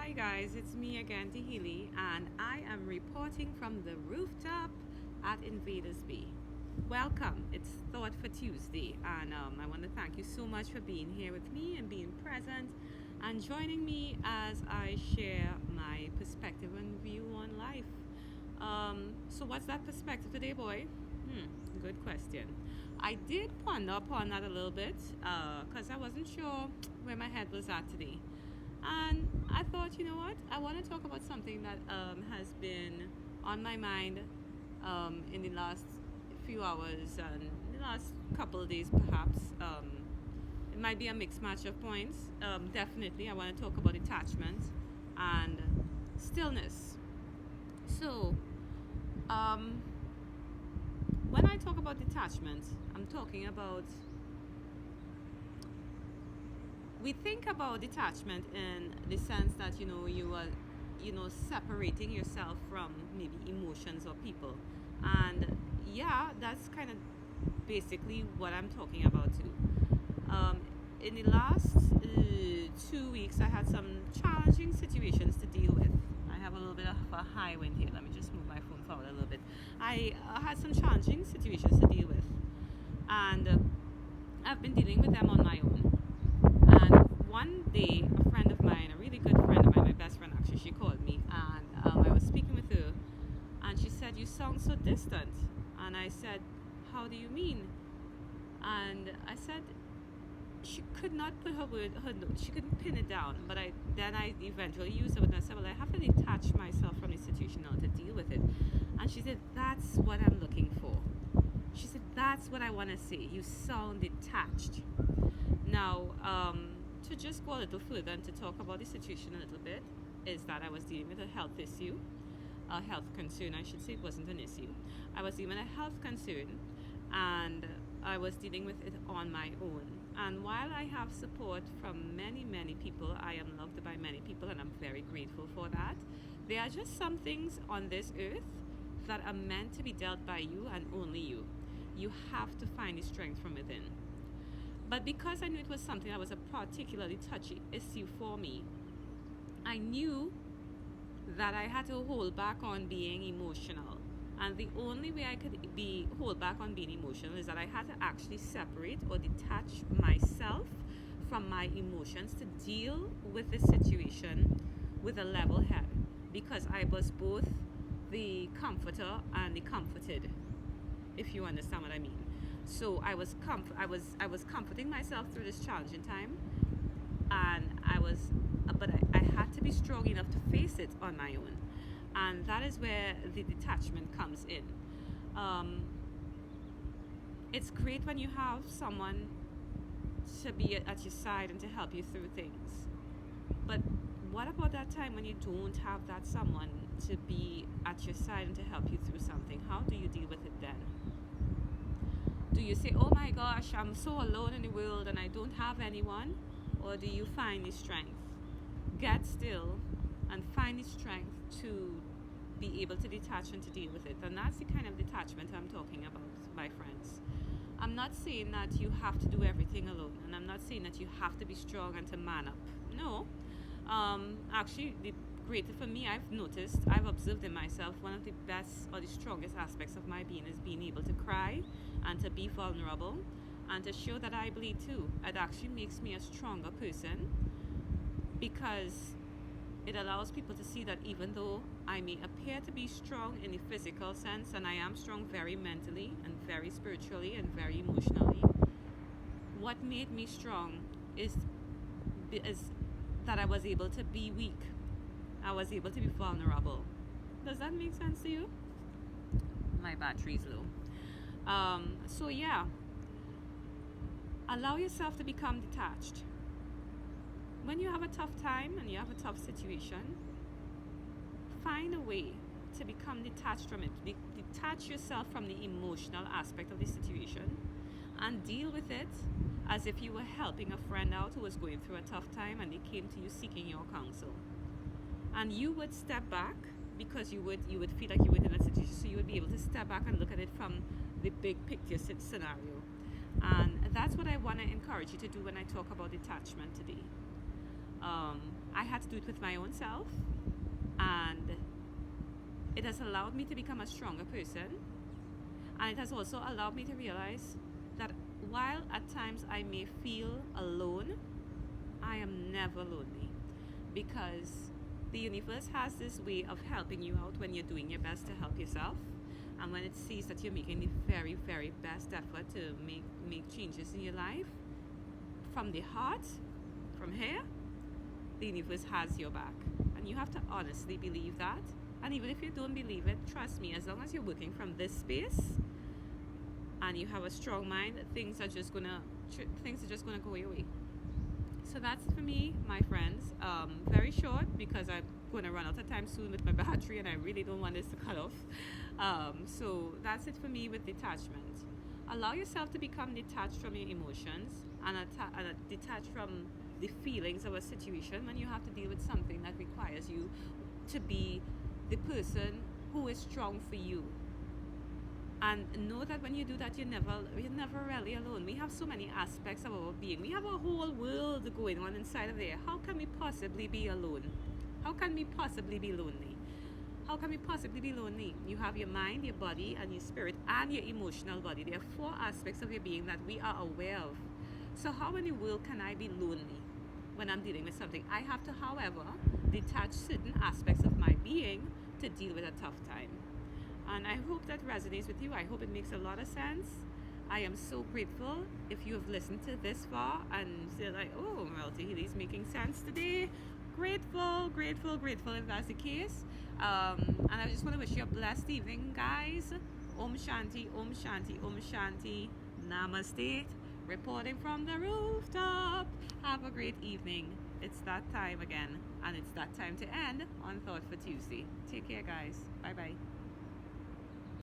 Hi guys, it's me again, Tahili, and I am reporting from the rooftop at Invaders Bay. Welcome, it's Thought for Tuesday, and I want to thank you so much for being here with me and being present and joining me as I share my perspective and view on life. So, what's that perspective today, boy? Good question. I did ponder upon that a little bit because I wasn't sure where my head was at today. And I thought, you know what? I want to talk about something that has been on my mind in the last few hours and the last couple of days, perhaps. It might be a mixed match of points. Definitely, I want to talk about detachment and stillness. So, um, when I talk about detachment, I'm talking about we think about detachment in the sense that you are separating yourself from maybe emotions or people, and yeah, that's kind of basically what I'm talking about too. um, in the last 2 weeks I had some challenging situations to deal with. I have a little bit of a high wind here. Let me just move my phone forward a little bit. I had some challenging situations to deal with, and I've been dealing with them on my own. And one day, a friend of mine, a really good friend of mine, my best friend actually, she called me, and I was speaking with her, and she said, "You sound so distant." And I said, "How do you mean?" And I said, she could not put she couldn't pin it down. But I eventually used it, and I said, "Well, I have to detach myself from the situation now to deal with it." And she said, "That's what I'm looking for." She said, "That's what I want to say. You sound detached." Now, to just go a little further and to talk about the situation a little bit, is that I was dealing with a health issue, a health concern, I should say. It wasn't an issue. I was dealing with a health concern, and I was dealing with it on my own. And while I have support from many, many people, I am loved by many people, and I'm very grateful for that. There are just some things on this earth that are meant to be dealt by you and only you. You have to find the strength from within. But because I knew it was something that was a particularly touchy issue for me, I knew that I had to hold back on being emotional. And the only way I could be hold back on being emotional is that I had to actually separate or detach myself from my emotions to deal with the situation with a level head, because I was both the comforter and the comforted, if you understand what I mean. So I was comforting myself through this challenging time, and I had to be strong enough to face it on my own, and that is where the detachment comes in. Um, it's great when you have someone to be at your side and to help you through things, but what about that time when you don't have that someone to be at your side and to help you through something? How do you deal with it then? Do you say, "Oh my gosh, I'm so alone in the world and I don't have anyone"? Or do you find the strength? Get still and find the strength to be able to detach and to deal with it. And that's the kind of detachment I'm talking about, my friends. I'm not saying that you have to do everything alone, and I'm not saying that you have to be strong and to man up. No. Actually, the greater for me, I've observed in myself, one of the best or the strongest aspects of my being is being able to cry and to be vulnerable and to show that I bleed too. It actually makes me a stronger person, because it allows people to see that even though I may appear to be strong in the physical sense, and I am strong very mentally and very spiritually and very emotionally, what made me strong is that I was able to be weak. I was able to be vulnerable. Does that make sense to you? My battery's low. So yeah, allow yourself to become detached. When you have a tough time and you have a tough situation, find a way to become detached from it. Detach yourself from the emotional aspect of the situation and deal with it as if you were helping a friend out who was going through a tough time and they came to you seeking your counsel. And you would step back, because you would feel like you were in a situation, so you would be able to step back and look at it from the big picture scenario. And that's what I want to encourage you to do when I talk about detachment today. I I had to do it with my own self, and it has allowed me to become a stronger person, and it has also allowed me to realize that while at times I may feel alone, I am never lonely, because the universe has this way of helping you out when you're doing your best to help yourself, and when it sees that you're making the very, very best effort to make changes in your life from the heart, from here, the universe has your back. And you have to honestly believe that. And even if you don't believe it, trust me, as long as you're working from this space and you have a strong mind, things are just gonna go your way. So that's for me, my friends. Very short, because I'm going to run out of time soon with my battery, and I really don't want this to cut off. So that's it for me with detachment. Allow yourself to become detached from your emotions, and detached from the feelings of a situation when you have to deal with something that requires you to be the person who is strong for you. And know that when you do that, you're never really alone. We have so many aspects of our being. We have a whole world going on inside of there. How can we possibly be alone? How can we possibly be lonely? How can we possibly be lonely? You have your mind, your body, and your spirit, and your emotional body. There are 4 aspects of your being that we are aware of. So how in the world can I be lonely when I'm dealing with something? I have to, however, detach certain aspects of my being to deal with a tough time. And I hope that resonates with you. I hope it makes a lot of sense. I am so grateful if you have listened to this far and say like, oh, well, Tahili's making sense today. Grateful if that's the case. And I just want to wish you a blessed evening, guys. Om Shanti, Om Shanti, Om Shanti. Namaste. Reporting from the rooftop. Have a great evening. It's that time again. And it's that time to end on Thought for Tuesday. Take care, guys. Bye-bye.